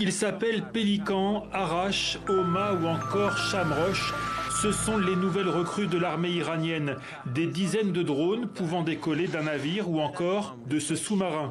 Ils s'appellent Pélican, Arash, Homa ou encore Shamroch. Ce sont les nouvelles recrues de l'armée iranienne. Des dizaines de drones pouvant décoller d'un navire ou encore de ce sous-marin.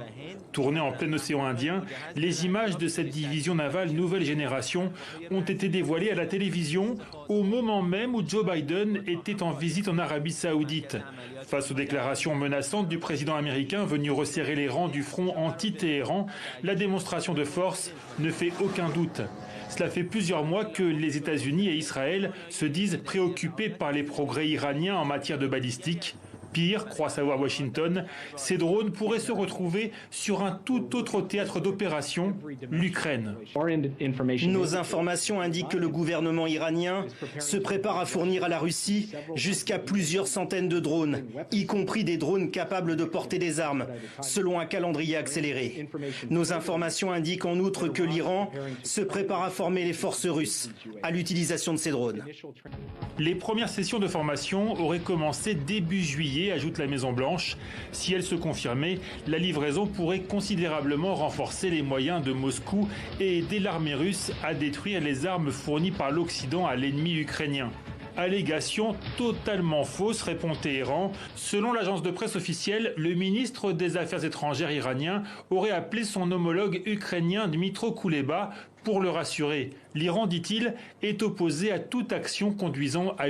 Tournées en plein océan Indien, les images de cette division navale nouvelle génération ont été dévoilées à la télévision au moment même où Joe Biden était en visite en Arabie Saoudite. Face aux déclarations menaçantes du président américain venu resserrer les rangs du front anti-Téhéran, la démonstration de force ne fait aucun doute. Cela fait plusieurs mois que les États-Unis et Israël se disent préoccupés par les progrès iraniens en matière de balistique. Pire, croit savoir Washington, ces drones pourraient se retrouver sur un tout autre théâtre d'opération, l'Ukraine. Nos informations indiquent que le gouvernement iranien se prépare à fournir à la Russie jusqu'à plusieurs centaines de drones, y compris des drones capables de porter des armes, selon un calendrier accéléré. Nos informations indiquent en outre que l'Iran se prépare à former les forces russes à l'utilisation de ces drones. Les premières sessions de formation auraient commencé début juillet, ajoute la Maison-Blanche. Si elles se confirmaient, la livraison pourrait considérablement renforcer les moyens de Moscou et aider l'armée russe à détruire les armes fournies par l'Occident à l'ennemi ukrainien. Allégation totalement fausse, répond Téhéran. Selon l'agence de presse officielle, le ministre des Affaires étrangères iranien aurait appelé son homologue ukrainien Dmytro Kuleba pour le rassurer. L'Iran, dit-il, est opposé à toute action conduisant à